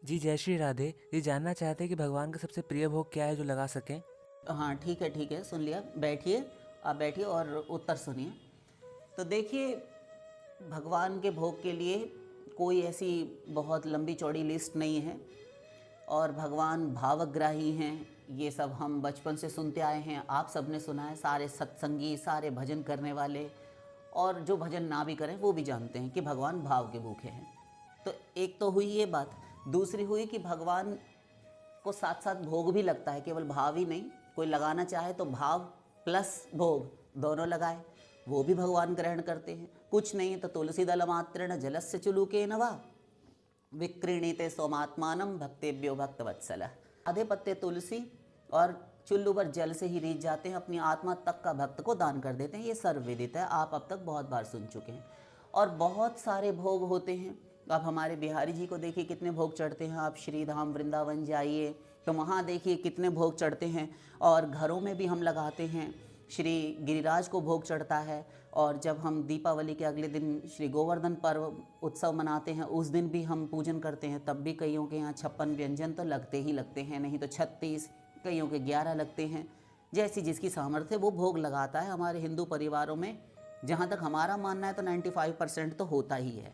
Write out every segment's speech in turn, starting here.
जी जय श्री राधे। ये जानना चाहते हैं कि भगवान का सबसे प्रिय भोग क्या है जो लगा सकें। हाँ ठीक है, सुन लिया। बैठिए, आप बैठिए और उत्तर सुनिए। तो देखिए, भगवान के भोग के लिए कोई ऐसी बहुत लंबी चौड़ी लिस्ट नहीं है। और भगवान भावग्राही हैं, ये सब हम बचपन से सुनते आए हैं, आप सबने सुना है। सारे सत्संगी, सारे भजन करने वाले और जो भजन ना भी करें वो भी जानते हैं कि भगवान भाव के भूखे हैं। तो एक तो हुई ये बात। दूसरी हुई कि भगवान को साथ साथ भोग भी लगता है, केवल भाव ही नहीं। कोई लगाना चाहे तो भाव प्लस भोग दोनों लगाए, वो भी भगवान ग्रहण करते हैं। कुछ नहीं तो तुलसी दल मात्रेण जलस्य चुलुके नवा विक्रीणीते सोमात्मानम भक्तेभ्यो भक्तवत्सल। आधे पत्ते तुलसी और चुल्लू पर जल से ही रीझ जाते हैं, अपनी आत्मा तक का भक्त को दान कर देते हैं। ये सर्वविदित है, आप अब तक बहुत बार सुन चुके हैं। और बहुत सारे भोग होते हैं। आप हमारे बिहारी जी को देखिए कितने भोग चढ़ते हैं। आप श्रीधाम वृंदावन जाइए तो वहाँ देखिए कितने भोग चढ़ते हैं। और घरों में भी हम लगाते हैं, श्री गिरिराज को भोग चढ़ता है। और जब हम दीपावली के अगले दिन श्री गोवर्धन पर्व उत्सव मनाते हैं, उस दिन भी हम पूजन करते हैं। तब भी कईयों के यहाँ 56 व्यंजन तो लगते ही लगते हैं, नहीं तो 36, कईयों के 11 लगते हैं। जैसी जिसकी सामर्थ्य वो भोग लगाता है। हमारे हिंदू परिवारों में जहाँ तक हमारा मानना है तो 95% तो होता ही है,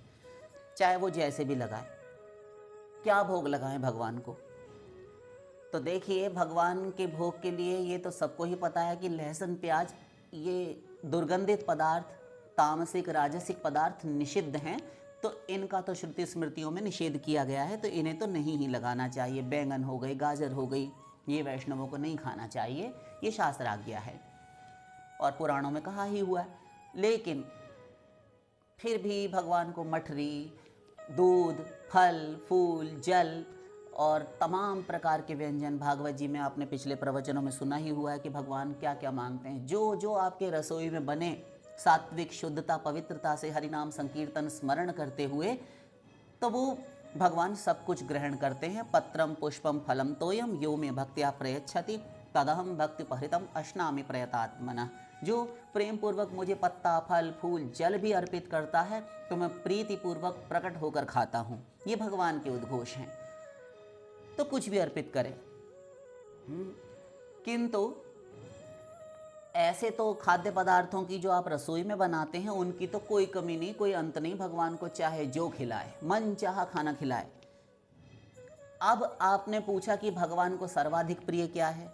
चाहे वो जैसे भी लगाए। क्या भोग लगाएं भगवान को? तो देखिए, भगवान के भोग के लिए ये तो सबको ही पता है कि लहसुन प्याज ये दुर्गंधित पदार्थ, तामसिक राजसिक पदार्थ निषिद्ध हैं। तो इनका तो श्रुति स्मृतियों में निषेध किया गया है, तो इन्हें तो नहीं ही लगाना चाहिए। बैंगन हो गई, गाजर हो गई, ये वैष्णवों को नहीं खाना चाहिए, ये शास्त्र आज्ञा है और पुराणों में कहा ही हुआ है। लेकिन फिर भी भगवान को मठरी, दूध, फल, फूल, जल और तमाम प्रकार के व्यंजन, भागवत जी में आपने पिछले प्रवचनों में सुना ही हुआ है कि भगवान क्या क्या मांगते हैं। जो जो आपके रसोई में बने, सात्विक शुद्धता पवित्रता से हरिनाम संकीर्तन स्मरण करते हुए, तो वो भगवान सब कुछ ग्रहण करते हैं। पत्रम पुष्पम फलम तोयम यो में भक्त्या प्रयच्छति तदहम भक्ति परितम अश्नामि प्रयतात्मना। जो प्रेम पूर्वक मुझे पत्ता, फल, फूल, जल भी अर्पित करता है तो मैं प्रीति पूर्वक प्रकट होकर खाता हूँ। ये भगवान के उद्घोष हैं। तो कुछ भी अर्पित करें। किंतु ऐसे तो खाद्य पदार्थों की जो आप रसोई में बनाते हैं उनकी तो कोई कमी नहीं, कोई अंत नहीं। भगवान को चाहे जो खिलाए, मन चाहा खाना खिलाए। अब आपने पूछा कि भगवान को सर्वाधिक प्रिय क्या है,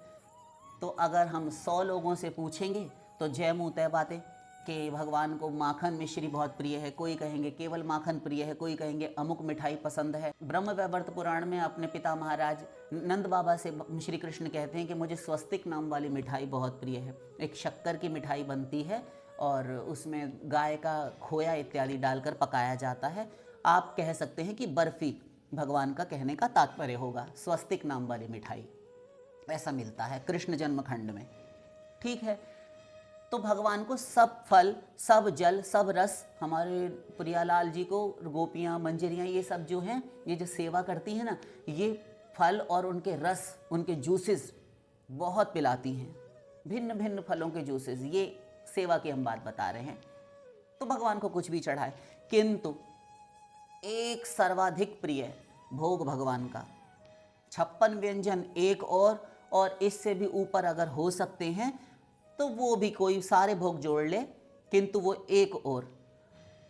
तो अगर हम 100 लोगों से पूछेंगे तो जय मुँह तय बातें कि भगवान को माखन मिश्री बहुत प्रिय है, कोई कहेंगे केवल माखन प्रिय है, कोई कहेंगे अमुक मिठाई पसंद है। ब्रह्म वैवर्त पुराण में अपने पिता महाराज नंद बाबा से श्री कृष्ण कहते हैं कि मुझे स्वस्तिक नाम वाली मिठाई बहुत प्रिय है। एक शक्कर की मिठाई बनती है और उसमें गाय का खोया इत्यादि डालकर पकाया जाता है। आप कह सकते हैं कि बर्फ़ी भगवान का कहने का तात्पर्य होगा, स्वस्तिक नाम वाली मिठाई। ऐसा मिलता है कृष्ण जन्मखंड में। ठीक है, तो भगवान को सब फल, सब जल, सब रस, हमारे प्रियालाल जी को गोपियाँ, मंजरियाँ, ये सब जो हैं, ये जो सेवा करती हैं ना, ये फल और उनके रस, उनके जूसेस बहुत पिलाती हैं। भिन्न भिन्न फलों के जूसेस, ये सेवा की हम बात बता रहे हैं। तो भगवान को कुछ भी चढ़ाए, किंतु एक सर्वाधिक प्रिय भोग भगवान का 56 व्यंजन एक और इससे भी ऊपर अगर हो सकते हैं तो वो भी कोई सारे भोग जोड़ ले, किंतु वो एक और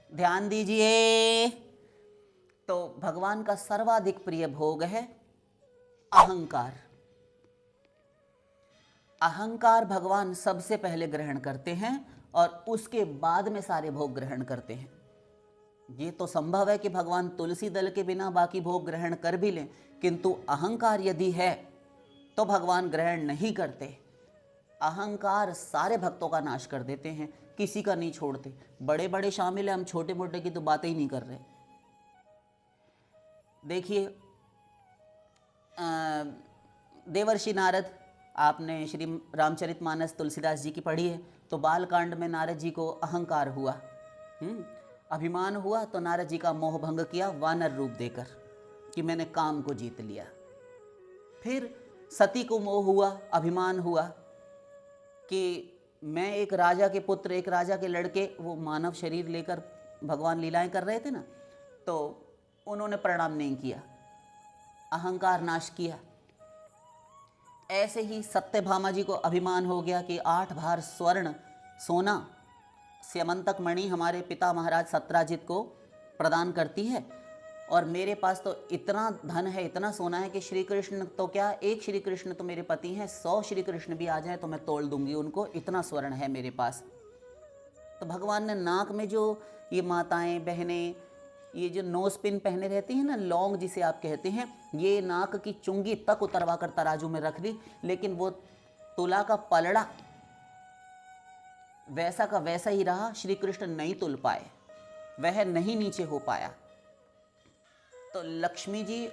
ध्यान दीजिए। तो भगवान का सर्वाधिक प्रिय भोग है अहंकार। अहंकार भगवान सबसे पहले ग्रहण करते हैं और उसके बाद में सारे भोग ग्रहण करते हैं। ये तो संभव है कि भगवान तुलसी दल के बिना बाकी भोग ग्रहण कर भी लें, किंतु अहंकार यदि है तो भगवान ग्रहण नहीं करते। अहंकार सारे भक्तों का नाश कर देते हैं, किसी का नहीं छोड़ते। बड़े बड़े शामिल हैं, हम छोटे मोटे की तो बातें ही नहीं कर रहे। देखिए, देवर्षि नारद, आपने श्री रामचरितमानस तुलसीदास जी की पढ़ी है, तो बालकांड में नारद जी को अहंकार हुआ, अभिमान हुआ, तो नारद जी का मोह भंग किया वानर रूप देकर कि मैंने काम को जीत लिया। फिर सती को मोह हुआ, अभिमान हुआ कि मैं एक राजा के पुत्र, एक राजा के लड़के, वो मानव शरीर लेकर भगवान लीलाएं कर रहे थे ना, तो उन्होंने प्रणाम नहीं किया। अहंकार नाश किया। ऐसे ही सत्यभामा जी को अभिमान हो गया कि 8 भार स्वर्ण सोना स्यमंतक मणि हमारे पिता महाराज सत्राजित को प्रदान करती है, और मेरे पास तो इतना धन है, इतना सोना है कि श्री कृष्ण तो क्या, एक श्री कृष्ण तो मेरे पति हैं, 100 श्री कृष्ण भी आ जाएं तो मैं तोड़ दूंगी उनको, इतना स्वर्ण है मेरे पास। तो भगवान ने नाक में जो ये माताएं बहनें ये जो नोज पिन पहने रहती हैं ना, लौंग जिसे आप कहते हैं, ये नाक की चुंगी तक उतरवा कर तराजू में रख दी, लेकिन वो तुला का पलड़ा वैसा का वैसा ही रहा। श्री कृष्ण नहीं तुल पाए, वह नहीं नीचे हो पाया। तो लक्ष्मी जी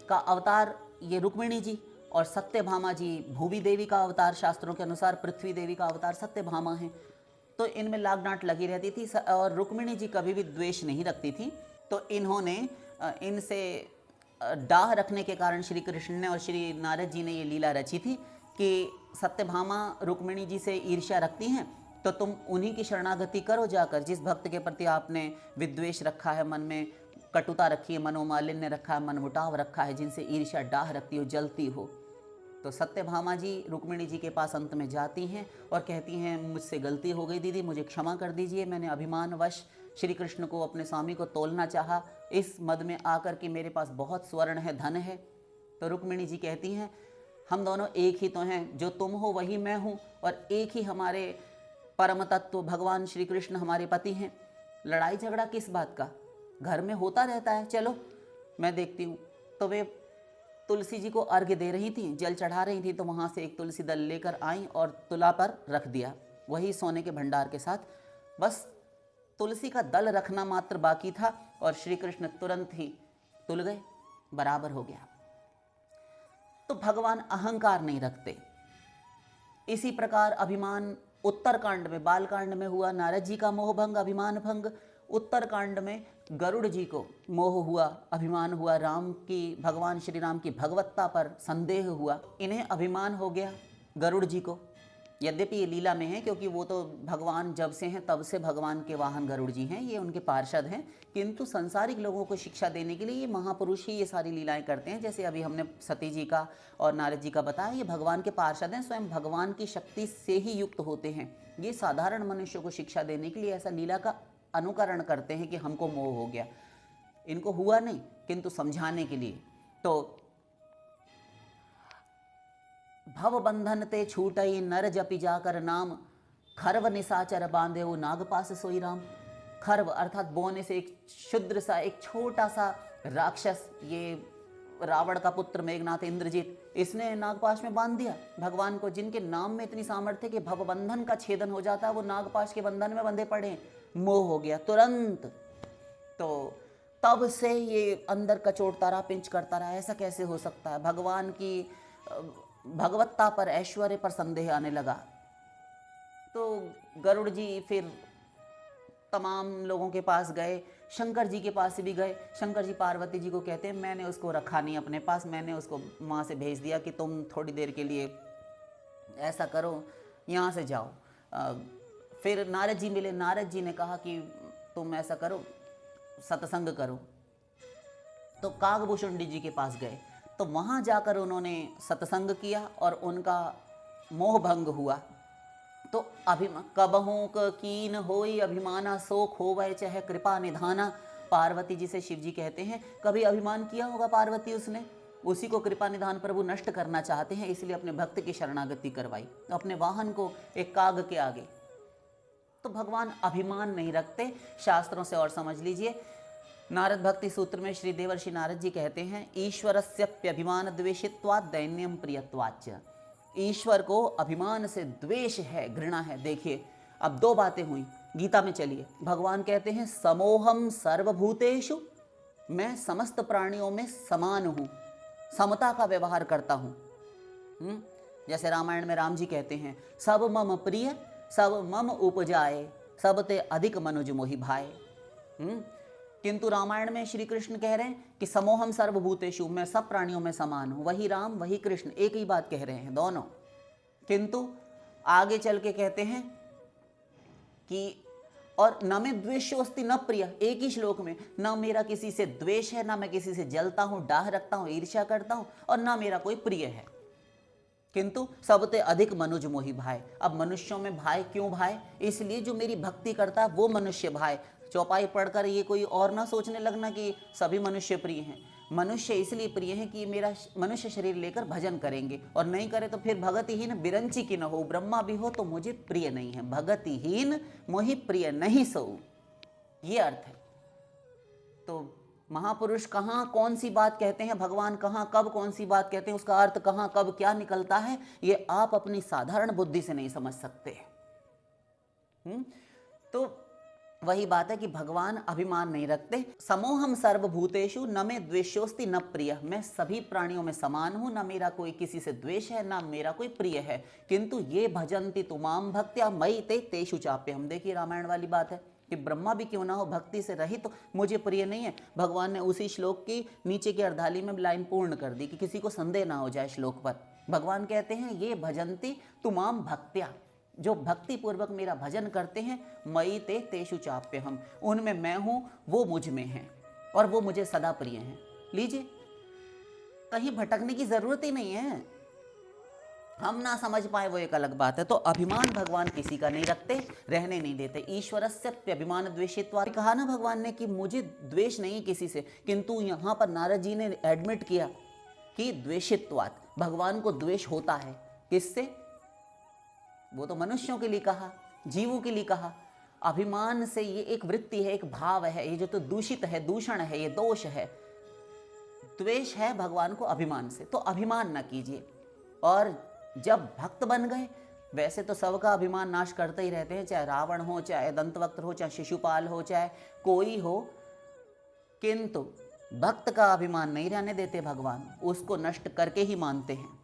का अवतार ये रुक्मिणी जी, और सत्यभामा जी भूमि देवी का अवतार, शास्त्रों के अनुसार पृथ्वी देवी का अवतार सत्यभामा है। तो इनमें लाग डांट लगी रहती थी, और रुक्मिणी जी कभी भी द्वेष नहीं रखती थी। तो इन्होंने इनसे डाह रखने के कारण श्री कृष्ण ने और श्री नारद जी ने ये लीला रची थी कि सत्यभामा रुक्मिणी जी से ईर्ष्या रखती हैं, तो तुम उन्हीं की शरणागति करो जाकर, जिस भक्त के प्रति आपने विद्वेष रखा है, मन में कटुता रखी है, मनोमालिन्य रखा है, मनमुटाव रखा है, जिनसे ईर्ष्या डाह रखती हो, जलती हो। तो सत्यभामा जी रुक्मिणी जी के पास अंत में जाती हैं और कहती हैं, मुझसे गलती हो गई दीदी, मुझे क्षमा कर दीजिए, मैंने अभिमानवश श्री कृष्ण को, अपने स्वामी को तोलना चाहा, इस मद में आकर कि मेरे पास बहुत स्वर्ण है, धन है। तो रुक्मिणी जी कहती हैं, हम दोनों एक ही तो हैं, जो तुम हो वही मैं हूँ, और एक ही हमारे परम तत्व भगवान श्री कृष्ण हमारे पति हैं। लड़ाई झगड़ा किस बात का, घर में होता रहता है, चलो मैं देखती हूँ। तो वे तुलसी जी को अर्घ्य दे रही थी, जल चढ़ा रही थी, तो वहाँ से एक तुलसी दल लेकर आई और तुला पर रख दिया, वही सोने के भंडार के साथ। बस तुलसी का दल रखना मात्र बाकी था, और श्री कृष्ण तुरंत ही तुल गए, बराबर हो गया। तो भगवान अहंकार नहीं रखते। इसी प्रकार अभिमान उत्तरकांड में, बालकांड में हुआ नारद जी का मोह भंग, अभिमान भंग। उत्तरकांड में गरुड़ जी को मोह हुआ, अभिमान हुआ, राम की, भगवान श्री राम की भगवत्ता पर संदेह हुआ, इन्हें अभिमान हो गया गरुड़ जी को। यद्यपि ये लीला में है, क्योंकि वो तो भगवान जब से हैं तब से भगवान के वाहन गरुड़ जी हैं, ये उनके पार्षद हैं, किंतु सांसारिक लोगों को शिक्षा देने के लिए ये महापुरुष ही ये सारी लीलाएं करते हैं। जैसे अभी हमने सती जी का और नारद जी का बताया, ये भगवान के पार्षद हैं, स्वयं भगवान की शक्ति से ही युक्त होते हैं। ये साधारण मनुष्य को शिक्षा देने के लिए ऐसा लीला का अनुकरण करते हैं कि हमको मोह हो गया, इनको हुआ नहीं, किंतु समझाने के लिए। तो भव बंधन ते छूटई नर जपि जाकर नाम, खर्व निशाचर बांधे वो नागपास सोई राम। खर्व अर्थात बोने से एक क्षुद्र सा, एक छोटा सा राक्षस, ये रावण का पुत्र मेघनाथ इंद्रजीत, इसने नागपाश में बांध दिया भगवान को, जिनके नाम में इतनी सामर्थ्य कि भव बंधन का छेदन हो जाता है, वो नागपाश के बंधन में बंधे पड़े, मोह हो गया तुरंत। तो तब से ये अंदर कचोटता रहा, पिंच करता रहा, ऐसा कैसे हो सकता है। भगवान की भगवत्ता पर, ऐश्वर्य पर संदेह आने लगा। तो गरुड़ जी फिर तमाम लोगों के पास गए, शंकर जी के पास भी गए। शंकर जी पार्वती जी को कहते हैं, मैंने उसको रखा नहीं अपने पास, मैंने उसको वहाँ से भेज दिया कि तुम थोड़ी देर के लिए ऐसा करो, यहाँ से जाओ। फिर नारद जी मिले, नारद जी ने कहा कि तुम ऐसा करो, सत्संग करो। तो कागभूषुंडी जी के पास गए, तो वहाँ जाकर उन्होंने सत्संग किया और उनका मोह भंग हुआ। तो कबहू कीन होई अभिमाना, सो खोवै चह कृपा निधाना। पार्वती जी से शिव जी कहते हैं, कभी अभिमान किया होगा पार्वती उसने, उसी को कृपा निधान प्रभु नष्ट करना चाहते हैं, इसलिए अपने भक्त की शरणागति करवाई, तो अपने वाहन को एक काग के आगे। तो भगवान अभिमान नहीं रखते, शास्त्रों से और समझ लीजिए। नारद भक्ति सूत्र में श्री देवर्षि नारद जी कहते हैं, ईश्वरस्यप्यभिमान द्वेषित्वात् दैन्यम प्रियत्वाच्च। ईश्वर को अभिमान से द्वेष है, घृणा है। देखिए अब दो बातें हुई, गीता में चलिए। भगवान कहते हैं, समोहम सर्वभूतेषु, मैं समस्त प्राणियों में समान हूँ, समता का व्यवहार करता हूँ। जैसे रामायण में राम जी कहते हैं, सब मम प्रिय सब मम उपजाए, सब ते अधिक मनुज मोहि भाए। किंतु रामायण में श्री कृष्ण कह रहे हैं कि समोहम सर्वभूतेषु, मैं सब प्राणियों में समान हूं। वही राम वही कृष्ण, एक ही बात कह रहे हैं दोनों। किंतु आगे चल के कहते हैं कि और न में द्वेषोस्ति न प्रिय, एक ही श्लोक में, न मेरा किसी से द्वेष है, ना मैं किसी से जलता हूं, डाह रखता हूं, ईर्ष्या करता हूं, और ना मेरा कोई प्रिय है, किंतु सबते अधिक मनुज मोहि भाई। अब मनुष्यों में भाई क्यों भाई? इसलिए जो मेरी भक्ति करता है वो मनुष्य भाई। चौपाई पढ़कर ये कोई और ना सोचने लगना कि सभी मनुष्य प्रिय हैं। मनुष्य इसलिए प्रिय हैं कि मेरा मनुष्य शरीर लेकर भजन करेंगे, और नहीं करे तो फिर भगतिहीन बिरंची की न हो, ब्रह्मा भी हो तो मुझे प्रिय नहीं है, भगतिहीन मोहि प्रिय नहीं सो, ये अर्थ है। तो महापुरुष कहाँ कौन सी बात कहते हैं, भगवान कहाँ कब कौन सी बात कहते हैं, उसका अर्थ कहाँ कब क्या निकलता है, ये आप अपनी साधारण बुद्धि से नहीं समझ सकते। तो वही बात है कि भगवान अभिमान नहीं रखते। समोहम सर्वभूतेषु न में द्वेषोस्ति न प्रिय, मैं सभी प्राणियों में समान हूं, न मेरा कोई किसी से द्वेष है, ना मेरा कोई प्रिय है, किंतु ये भजन्ति तुमाम भक्त्या मयि ते तेषु चाप्यहम्। देखिए रामायण वाली बात है कि ब्रह्मा भी क्यों ना हो भक्ति से रहित तो मुझे प्रिय नहीं है। भगवान ने उसी श्लोक की नीचे की अर्धाली में लाइन पूर्ण कर दी कि किसी को संदेह ना हो जाए श्लोक पर। भगवान कहते हैं ये भजन्ति तुमाम भक्त्या, जो भक्ति पूर्वक मेरा भजन करते हैं, मयि ते तेषु चाप्यहम्, उनमें मैं हूं, वो मुझ में हैं और वो मुझे सदा प्रिय हैं। लीजिए, कहीं भटकने की जरूरत ही नहीं है। हम ना समझ पाए वो एक अलग बात है। तो अभिमान भगवान किसी का नहीं रखते, रहने नहीं देते। ईश्वरस्य अभिमान द्वेषित्वा, कहा ना भगवान ने कि मुझे द्वेष नहीं किसी से, किंतु यहां पर नारद जी ने एडमिट किया कि द्वेषित्वात्, भगवान को द्वेष होता है। किससे? वो तो मनुष्यों के लिए कहा, जीवों के लिए कहा। अभिमान से ये एक वृत्ति है, एक भाव है, ये जो तो दूषित है, दूषण है, ये दोष है, द्वेष है भगवान को अभिमान से। तो अभिमान ना कीजिए। और जब भक्त बन गए, वैसे तो सबका अभिमान नाश करते ही रहते हैं, चाहे रावण हो, चाहे दंतवक्त्र हो, चाहे शिशुपाल हो, चाहे कोई हो, किंतु भक्त का अभिमान नहीं रहने देते भगवान, उसको नष्ट करके ही मानते हैं।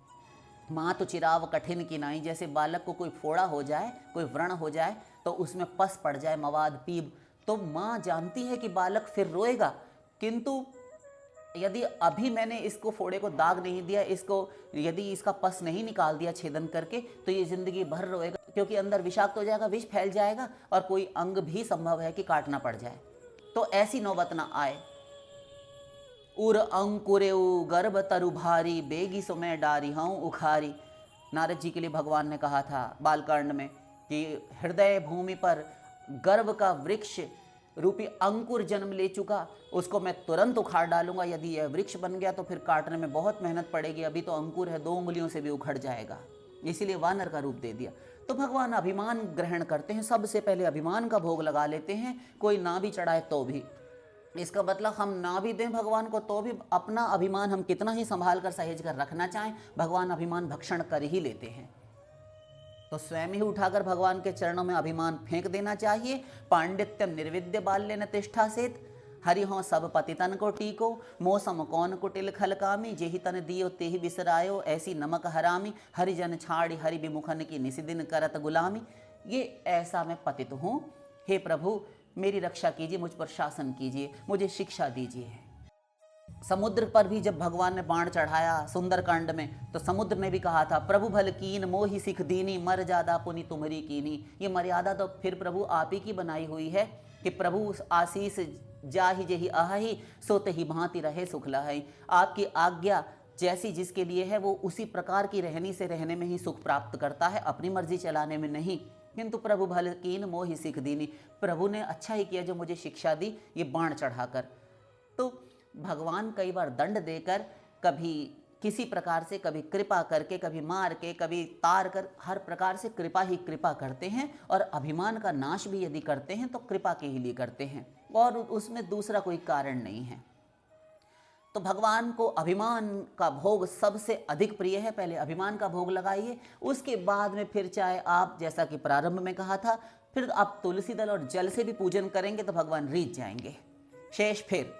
माँ तो चिराव कठिन की नाई, जैसे बालक को कोई फोड़ा हो जाए, कोई व्रण हो जाए तो उसमें पस पड़ जाए, मवाद पीब, तो माँ जानती है कि बालक फिर रोएगा, किंतु यदि अभी मैंने इसको फोड़े को दाग नहीं दिया, इसको यदि इसका पस नहीं निकाल दिया छेदन करके, तो ये जिंदगी भर रोएगा, क्योंकि अंदर विषाक्त हो जाएगा, विष फैल जाएगा और कोई अंग भी संभव है कि काटना पड़ जाए। तो ऐसी नौबत ना आए। उर अंकुरेउ गर्भ तरु भारी, बेगी सो मैं डारी हूँ उखारी। नारद जी के लिए भगवान ने कहा था बालकांड में कि हृदय भूमि पर गर्भ का वृक्ष रूपी अंकुर जन्म ले चुका, उसको मैं तुरंत उखाड़ डालूंगा। यदि यह वृक्ष बन गया तो फिर काटने में बहुत मेहनत पड़ेगी, अभी तो अंकुर है, 2 उंगलियों से भी उखड़ जाएगा, इसीलिए वानर का रूप दे दिया। तो भगवान अभिमान ग्रहण करते हैं, सबसे पहले अभिमान का भोग लगा लेते हैं, कोई ना भी चढ़ाए तो भी। इसका मतलब हम ना भी दें भगवान को तो भी अपना अभिमान हम कितना ही संभाल कर सहेज कर रखना चाहें, भगवान अभिमान भक्षण कर ही लेते हैं। तो स्वयं ही उठाकर भगवान के चरणों में अभिमान फेंक देना चाहिए। पांडित्यम निर्विद्य बाल्य न तिष्ठा सेत, हरिहो सब पतितन को टीको, मौसम कौन कुटिल खलकामी, जेहि तन दियो तेहि बिसरायो, ऐसी नमक हरामी, हरिजन छाड़ी हरि विमुखन की निसिदिन करत गुलामी। ये ऐसा मैं पतित हूँ, हे प्रभु मेरी रक्षा कीजिए, मुझ पर शासन कीजिए, मुझे शिक्षा दीजिए। समुद्र पर भी जब भगवान ने बाण चढ़ाया सुंदरकांड में, तो समुद्र ने भी कहा था प्रभु भल कीन मोहि सिख दीनी, मर जादा पुनि तुम्हारी कीनी। ये मर्यादा तो फिर प्रभु आप ही की बनाई हुई है कि प्रभु आशीष जाहि जेहि आहि, सोते ही भांति रहे सुख लहाई। आपकी आज्ञा जैसी जिसके लिए है वो उसी प्रकार की रहनी से रहने में ही सुख प्राप्त करता है, अपनी मर्जी चलाने में नहीं। किंतु प्रभु भल कीन मोहि सिख दीनी, प्रभु ने अच्छा ही किया जो मुझे शिक्षा दी ये बाण चढ़ाकर। तो भगवान कई बार दंड देकर, कभी किसी प्रकार से, कभी कृपा करके, कभी मार के, कभी तार कर, हर प्रकार से कृपा ही कृपा करते हैं। और अभिमान का नाश भी यदि करते हैं तो कृपा के ही लिए करते हैं, और उसमें दूसरा कोई कारण नहीं है। तो भगवान को अभिमान का भोग सबसे अधिक प्रिय है। पहले अभिमान का भोग लगाइए, उसके बाद में फिर चाहे आप, जैसा कि प्रारंभ में कहा था, फिर आप तुलसी दल और जल से भी पूजन करेंगे तो भगवान रीझ जाएंगे। शेष फिर